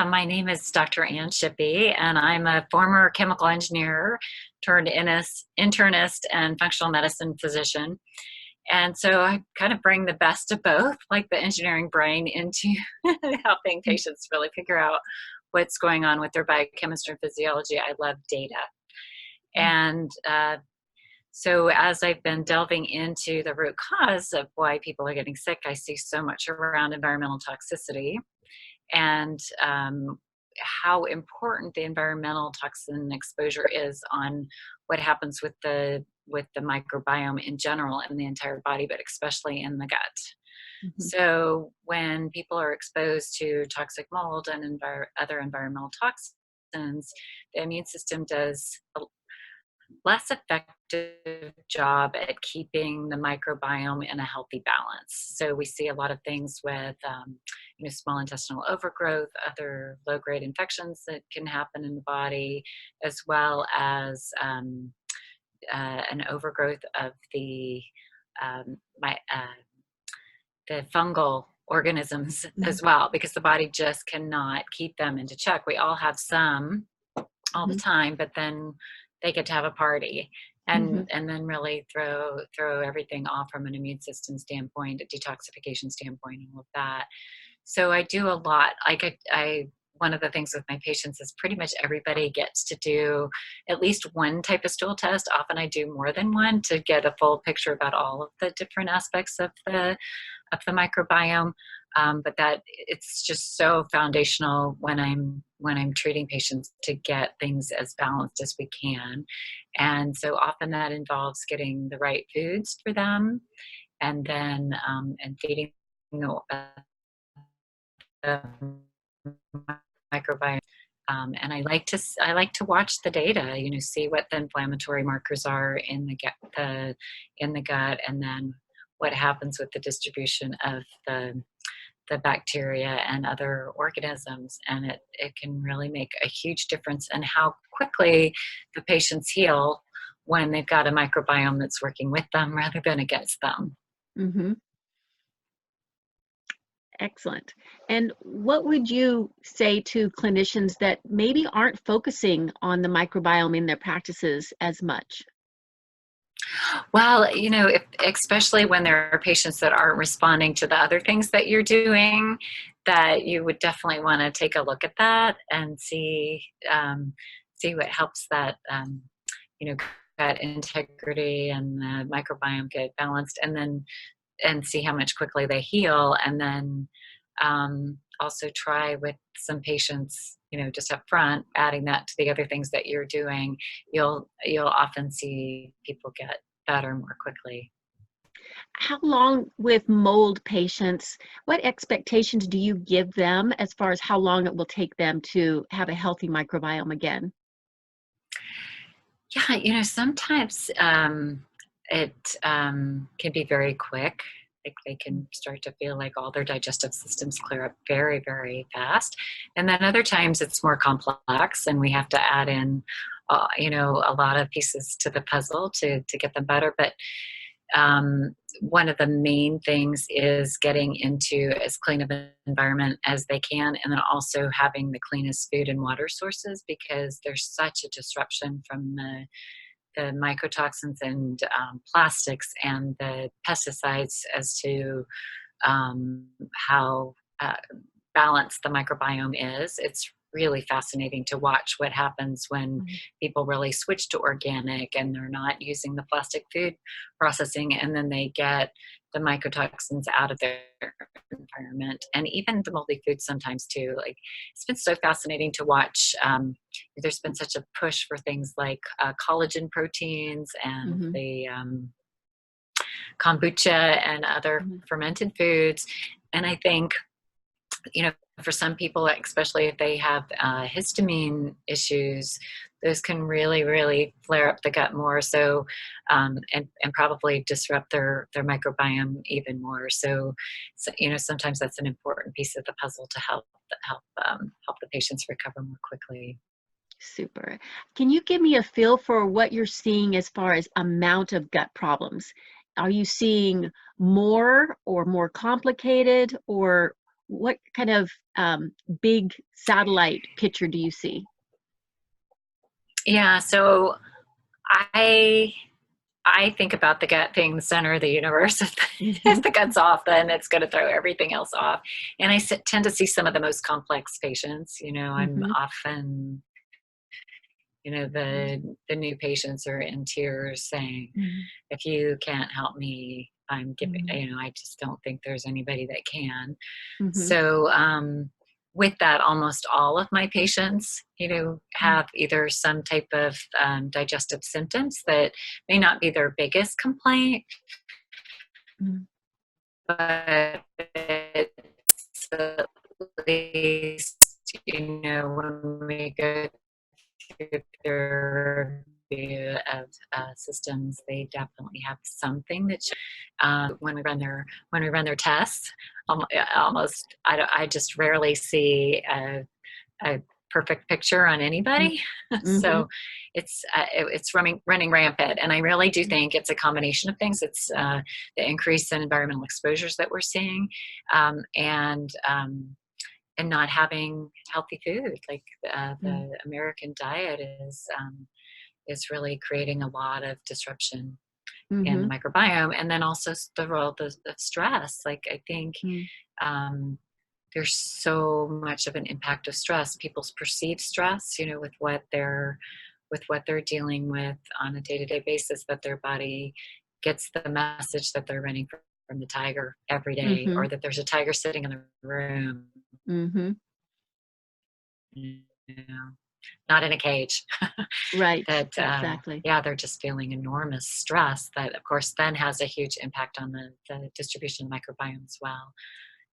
My name is Dr. Ann Shippy, and I'm a former chemical engineer turned internist and functional medicine physician. And so I kind of bring the best of both, like the engineering brain, into helping patients really figure out what's going on with their biochemistry and physiology. I love data. And so as I've been delving into the root cause of why people are getting sick, I see so much around environmental toxicity and how important the environmental toxin exposure is on what happens with the microbiome in general in the entire body, but especially in the gut. Mhm. So when people are exposed to toxic mold and other environmental toxins, the immune system does a less effective job at keeping the microbiome in a healthy balance. So we see a lot of things with, small intestinal overgrowth, other low-grade infections that can happen in the body, as well as an overgrowth of um, my, uh, the fungal organisms Mhm. as well, because the body just cannot keep them into check. We all have some all the Mhm. time, but then they get to have a party and Mhm. then really throw everything off from an immune system standpoint, a detoxification standpoint, and all of that. So I do a lot. I one of the things with my patients is pretty much everybody gets to do at least one type of stool test. Often I do more than one to get a full picture about all of the different aspects of the microbiome. But that it's just so foundational when I'm treating patients to get things as balanced as we can. And so often that involves getting the right foods for them, and then and feeding the microbiome. And I like to watch the data, see what the inflammatory markers are in the gut, and then what happens with the distribution of the bacteria and other organisms. And it can really make a huge difference in how quickly the patients heal when they've got a microbiome that's working with them rather than against them. Mhm. Excellent. And what would you say to clinicians that maybe aren't focusing on the microbiome in their practices as much? Well, especially when there are patients that aren't responding to the other things that you're doing, that you would definitely want to take a look at that and see what helps that, you know, gut integrity and the microbiome get balanced, and see how much quickly they heal, and then also try with some patients, just up front, adding that to the other things that you're doing. You'll often see people get better more quickly. How long with mold patients, what expectations do you give them as far as how long it will take them to have a healthy microbiome again? Yeah, sometimes it can be very quick. Like they can start to feel like all their digestive systems clear up very, very fast. And then other times it's more complex, and we have to add in, a lot of pieces to the puzzle to get them better. But one of the main things is getting into as clean of an environment as they can, and then also having the cleanest food and water sources, because there's such a disruption from the mycotoxins and plastics and the pesticides as to how balanced the microbiome is. It's really fascinating to watch what happens when Mhm. people really switch to organic and they're not using the plastic food processing, and then they get the mycotoxins out of their environment, and even the moldy foods sometimes too. Like, it's been so fascinating to watch. There's been such a push for things like collagen proteins and Mhm. the kombucha and other Mhm. fermented foods. And I think, for some people, especially if they have histamine issues, those can really, really flare up the gut more. So, and probably disrupt their microbiome even more. So, sometimes that's an important piece of the puzzle to help the patients recover more quickly. Super. Can you give me a feel for what you're seeing as far as amount of gut problems? Are you seeing more or more complicated, or what kind of big satellite picture do you see? Yeah, so I I think about the gut being the center of the universe. If Hmm. the gut's off, then it's going to throw everything else off. And tend to see some of the most complex patients. I'm Hmm. often, the new patients are in tears saying, Hmm. if you can't help me, I'm giving, Hmm. I just don't think there's anybody that can. Hmm. So, with that, almost all of my patients, have either some type of digestive symptoms that may not be their biggest complaint, Hmm. but it's at least, when we go through their review of systems, they definitely have something that when we run their tests. Almost, I just rarely see a perfect picture on anybody. Hmm. So it's running rampant, and I really do think it's a combination of things. It's the increase in environmental exposures that we're seeing, and not having healthy food. Like the American diet is really creating a lot of disruption in the Hmm. microbiome, and then also the role of stress. Like I think um, there's so much of an impact of stress. People's perceived stress, with what they're dealing with on a day-to-day basis, that their body gets the message that they're running from the tiger every day, Hmm. or that there's a tiger sitting in the room. Hmm. You know, not in a cage. Right, That exactly. yeah, they're just feeling enormous stress that of course then has a huge impact on the distribution of the microbiome as well.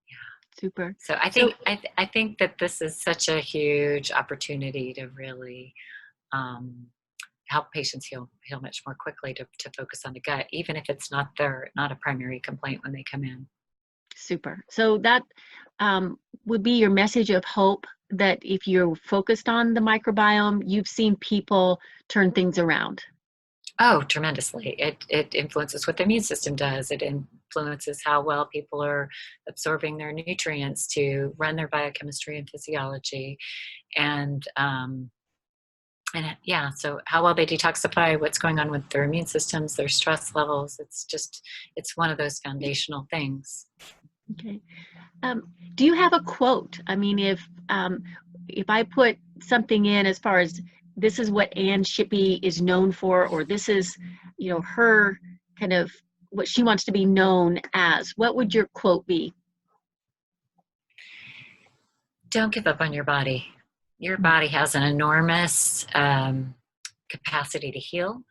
Yeah. Super. So I So, think I think that this is such a huge opportunity to really um, help patients heal much more quickly, to focus on the gut, even if it's not a primary complaint when they come in. super. So that would be your message of hope that if you're focused on the microbiome, you've seen people turn things around. Oh, tremendously. It influences what the immune system does. It influences how well people are absorbing their nutrients to run their biochemistry and physiology. And yeah, so how well they detoxify, what's going on with their immune systems, their stress levels. It's one of those foundational things. Okay. Do you have a quote? I mean, if I put something in as far as this is what Anne Shippy is known for, or this is, her kind of what she wants to be known as, what would your quote be? Don't give up on your body. Your body has an enormous capacity to heal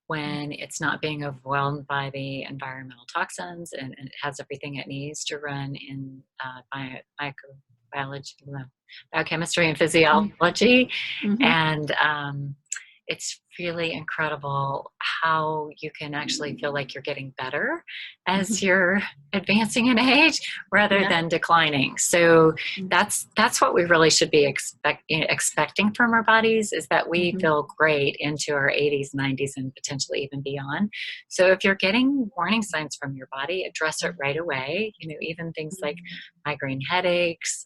when it's not being overwhelmed by the environmental toxins, and it has everything it needs to run in microbiology, biochemistry and physiology. Mm-hmm. And it's really incredible how you can actually feel like you're getting better Hmm. as you're advancing in age rather Yeah. than declining. So that's what we really should be expecting from our bodies, is that we Mm-hmm. feel great into our 80s, 90s, and potentially even beyond. So if you're getting warning signs from your body, address it right away. Even things like migraine headaches,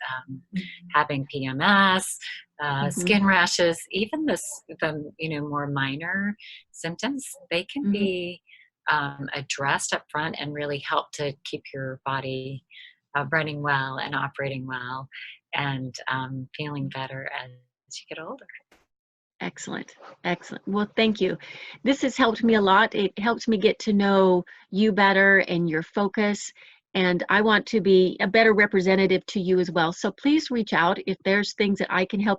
having PMS, Hmm. skin rashes, even the more minor symptoms, they can Hmm. be addressed up front and really help to keep your body running well and operating well, and feeling better as you get older. Excellent. Excellent. Well, thank you. This has helped me a lot. It helps me get to know you better and your focus. And I want to be a better representative to you as well. So please reach out if there's things that I can help you